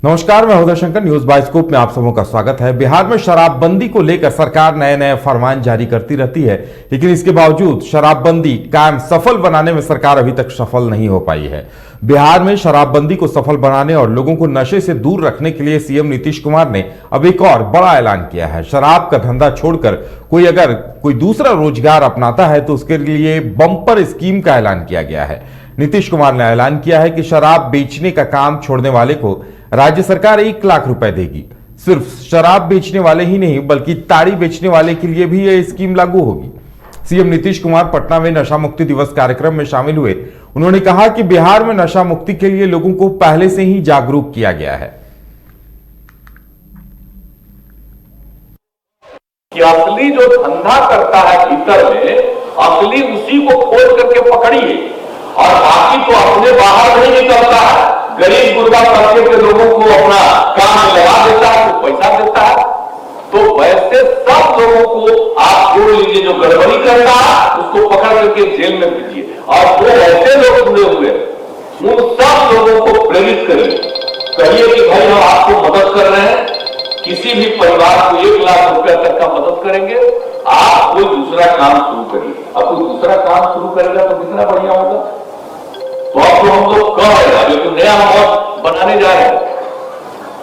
नमस्कार, मैं Uday Shankar. News bioscope में आप सबों का स्वागत है। बिहार में शराबबंदी को लेकर सरकार नए नए फरमान जारी करती रहती है, लेकिन इसके बावजूद शराबबंदी कायम सफल बनाने में सरकार अभी तक सफल नहीं हो पाई है। बिहार में शराबबंदी को सफल बनाने और लोगों को नशे से दूर रखने के लिए सीएम नीतीश कुमार ने अब एक और बड़ा ऐलान किया है। शराब का धंधा छोड़कर अगर कोई दूसरा रोजगार अपनाता है तो उसके लिए बम्पर स्कीम का ऐलान किया गया है। नीतीश कुमार ने ऐलान किया है कि शराब बेचने का काम छोड़ने वाले को राज्य सरकार 1 लाख रुपए देगी। सिर्फ शराब बेचने वाले ही नहीं बल्कि ताड़ी बेचने वाले के लिए भी यह स्कीम लागू होगी। सीएम नीतीश कुमार पटना में नशा मुक्ति दिवस कार्यक्रम में शामिल हुए। उन्होंने कहा कि बिहार में नशा मुक्ति के लिए लोगों को पहले से ही जागरूक किया गया है। कि असली जो धंधा करता है भीतर में, असली उसी को खोज करके पकड़िए, और बाकी तो अपने बाहर नहीं निकलता है। गरीब गुरबा तबके के लोगों को अपना काम लगा देता है, तो पैसा देता है। तो वैसे सब लोगों को आप जोड़ लीजिए, जो गड़बड़ी करता है उसको पकड़ करके जेल में भेजिए, और वो ऐसे लोग जुड़े हुए उन सब लोगों को प्रेरित करिए। कहिए कि भाई हम आपको मदद कर रहे हैं, किसी भी परिवार को 1 लाख रुपया तक का मदद करेंगे, आप कोई दूसरा काम शुरू करिए। अब कोई दूसरा काम शुरू करेगा तो कितना बढ़िया होगा। तो अब तो हम लोग कह रहे हैं, लेकिन नया हम बनाने जा रहे हैं।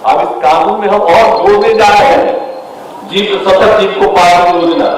अब इस कानून में हम और जोड़ने जा रहे हैं जीत 70 जीत को पार की योजना।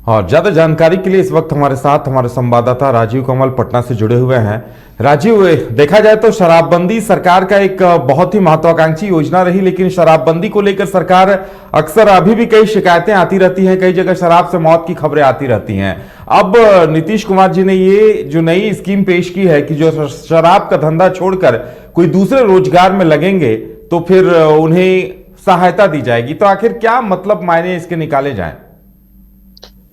और ज्यादा जानकारी के लिए इस वक्त हमारे साथ हमारे संवाददाता राजीव कमल पटना से जुड़े हुए हैं। राजीव, देखा जाए तो शराबबंदी सरकार का एक बहुत ही महत्वाकांक्षी योजना रही, लेकिन शराबबंदी को लेकर सरकार अक्सर अभी भी कई शिकायतें आती रहती हैं, कई जगह शराब से मौत की खबरें आती रहती हैं। अब नीतीश कुमार जी ने ये जो नई स्कीम पेश की है कि जो शराब का धंधा छोड़कर कोई दूसरे रोजगार में लगेंगे तो फिर उन्हें सहायता दी जाएगी। तो आखिर क्या मतलब मायने इसके निकाले जाएं?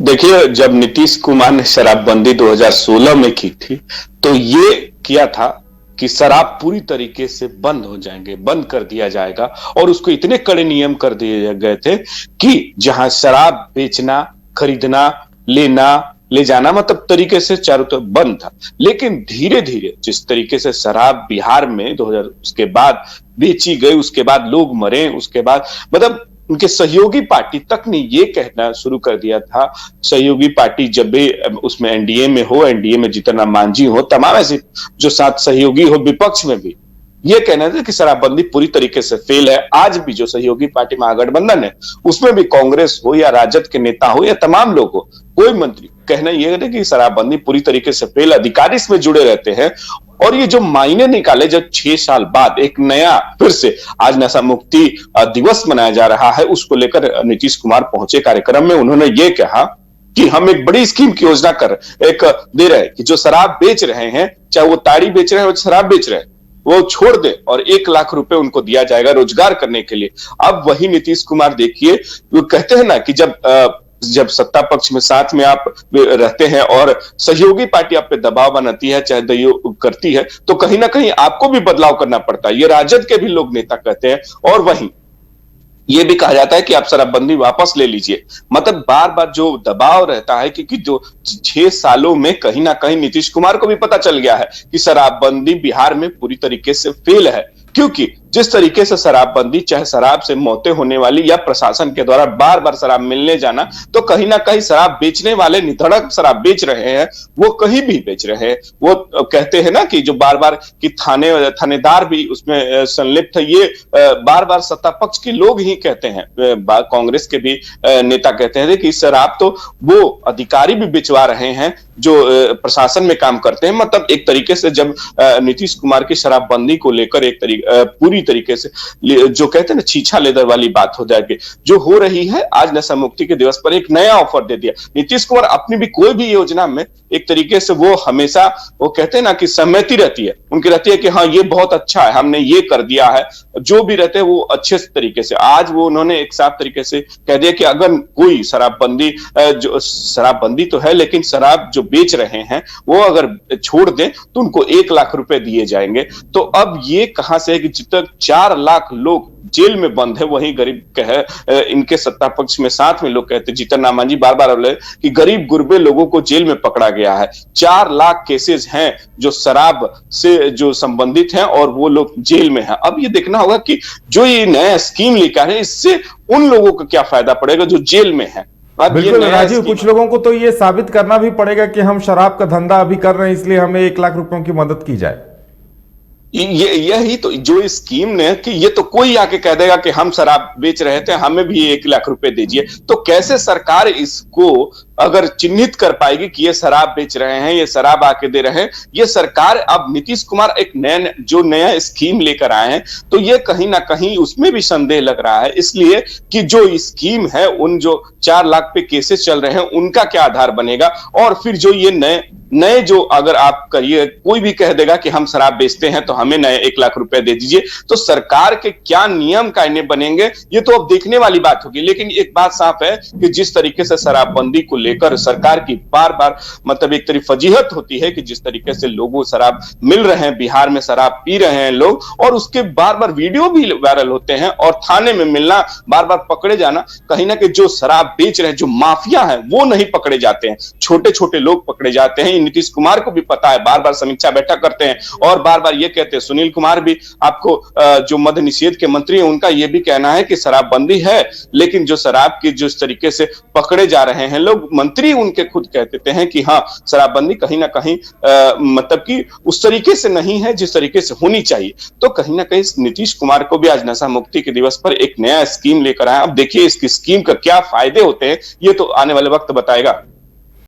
देखिए, जब नीतीश कुमार ने शराबबंदी 2016 में की थी तो ये किया था कि शराब पूरी तरीके से बंद हो जाएंगे, बंद कर दिया जाएगा, और उसको इतने कड़े नियम कर दिए गए थे कि जहां शराब बेचना, खरीदना, लेना, ले जाना मतलब तरीके से चारों तरफ बंद था। लेकिन धीरे धीरे जिस तरीके से शराब बिहार में 2000 उसके बाद बेची गई, उसके बाद लोग मरे, उसके बाद मतलब उनके सहयोगी पार्टी तक ने ये कहना शुरू कर दिया था, सहयोगी पार्टी जब भी उसमें एनडीए में हो, एनडीए में जीतन राम मांझी हो, तमाम ऐसे जो साथ सहयोगी हो विपक्ष में भी ये कहना था कि शराबबंदी पूरी तरीके से फेल है। आज भी जो सहयोगी पार्टी महागठबंधन है उसमें भी कांग्रेस हो या राजद के नेता हो या तमाम लोग हो, कोई मंत्री कहना यह है कि शराबबंदी पूरी तरीके से फेल, अधिकारी इसमें जुड़े रहते हैं। और ये जो मायने निकाले जब 6 साल बाद एक नया फिर से आज नशा मुक्ति दिवस मनाया जा रहा है, उसको लेकर नीतीश कुमार पहुंचे कार्यक्रम में। उन्होंने ये कहा कि हम एक बड़ी स्कीम की योजना दे रहे हैं कि जो शराब बेच रहे हैं, चाहे वो ताड़ी बेच रहे हैं और शराब बेच रहे हैं, वो छोड़ दे और 1 लाख रुपए उनको दिया जाएगा रोजगार करने के लिए। अब वही नीतीश कुमार देखिए, वो कहते हैं ना कि जब सत्ता पक्ष में साथ में आप रहते हैं और सहयोगी पार्टी आप पे दबाव बनाती है, चाहे दबाव करती है, तो कहीं ना कहीं आपको भी बदलाव करना पड़ता है। ये राजद के भी लोग नेता कहते हैं। और वहीं ये भी कहा जाता है कि आप शराबबंदी वापस ले लीजिए। मतलब बार बार जो दबाव रहता है, क्योंकि जो 6 सालों में कहीं ना कहीं नीतीश कुमार को भी पता चल गया है कि शराबबंदी बिहार में पूरी तरीके से फेल है। क्योंकि जिस तरीके से शराबबंदी, चाहे शराब से मौतें होने वाली या प्रशासन के द्वारा बार बार शराब मिलने जाना, तो कहीं ना कहीं शराब बेचने वाले निधड़क शराब बेच रहे हैं, वो कहीं भी बेच रहे हैं। वो कहते हैं ना कि जो बार बार कि थानेदार भी उसमें संलिप्त है, ये बार बार सत्ता पक्ष के लोग ही कहते हैं, कांग्रेस के भी नेता कहते हैं कि शराब तो वो अधिकारी भी बेचवा रहे हैं जो प्रशासन में काम करते हैं। मतलब एक तरीके से जब नीतीश कुमार की शराबबंदी को लेकर पूरी तरीके से जो कहते हैं ना छीछा लेदर वाली बात हो जाएगी जो हो रही है, आज नशा मुक्ति के दिवस पर एक नया ऑफर दे दिया नीतीश कुमार। अपनी भी कोई भी योजना में एक तरीके से वो हमेशा वो कहते हैं ना कि सहमति रहती है, उनकी रहती है कि हाँ ये बहुत अच्छा है, हमने ये कर दिया है, जो भी रहते हैं वो अच्छे तरीके से। आज वो उन्होंने एक साफ तरीके से कह दिया कि अगर कोई शराबबंदी तो है, लेकिन शराब जो बेच रहे हैं वो अगर छोड़ दें तो उनको 1 लाख रुपए दिए जाएंगे। तो अब ये कहां से है कि जब तक 4 लाख लोग जेल में बंद है, वहीं गरीब कहे इनके सत्ता पक्ष में साथ में लोग कहते, जीतन राम मांझी बार बार बोले कि गरीब गुरबे लोगों को जेल में पकड़ा गया है। 4 लाख केसेस हैं जो शराब से जो संबंधित हैं और वो लोग जेल में हैं। अब ये देखना होगा कि जो ये नया स्कीम लेकर है इससे उन लोगों को क्या फायदा पड़ेगा जो जेल में है। बिल्कुल राजीव, कुछ लोगों को तो ये साबित करना भी पड़ेगा कि हम शराब का धंधा अभी कर रहे हैं, इसलिए हमें 1 लाख रुपयों की मदद की जाए। यही तो जो स्कीम ने कि ये तो कोई आके कह देगा कि हम शराब बेच रहे थे, हमें भी 1 लाख रुपए दीजिए, तो कैसे सरकार इसको अगर चिन्हित कर पाएगी कि ये शराब बेच रहे हैं, ये शराब आके दे रहे हैं। ये सरकार, अब नीतीश कुमार एक नया स्कीम लेकर आए हैं, तो ये कहीं ना कहीं उसमें भी संदेह लग रहा है, इसलिए कि जो स्कीम है उन जो 4 लाख पे केसेस चल रहे हैं उनका क्या आधार बनेगा। और फिर जो ये नए जो अगर आप करिए, कोई भी कह देगा कि हम शराब बेचते हैं तो हमें नए 1 लाख रुपए दे दीजिए, तो सरकार के क्या नियम कायदे बनेंगे ये तो अब देखने वाली बात होगी। लेकिन एक बात साफ है कि जिस तरीके से शराबबंदी को लेकर सरकार की बार बार मतलब एक तरह फजीहत होती है कि जिस तरीके से लोगों शराब मिल रहे हैं, बिहार में शराब पी रहे हैं लोग, और उसके बार बार वीडियो भी वायरल होते हैं और थाने में मिलना, बार बार पकड़े जाना, कहीं ना कहीं जो शराब बेच रहे हैं, जो माफिया है वो नहीं पकड़े जाते हैं, छोटे छोटे लोग पकड़े जाते हैं। नीतीश कुमार को भी पता है, बार बार समीक्षा बैठक करते हैं और बार बार ये कहते हैं। सुनील कुमार भी, आपको जो मद्य निषेध के मंत्री हैं, उनका यह भी कहना है कि शराबबंदी है, लेकिन जो शराब की जिस तरीके से पकड़े जा रहे हैं लोग, मंत्री उनके खुद कह देते हैं कि हाँ, शराबबंदी कहीं ना कहीं मतलब कि उस तरीके से नहीं है जिस तरीके से होनी चाहिए। तो कहीं ना कहीं नीतीश कुमार को भी आज नशा मुक्ति के दिवस पर एक नया स्कीम लेकर आए। अब देखिए इसकी स्कीम का क्या फायदे होते हैं, ये तो आने वाले वक्त बताएगा।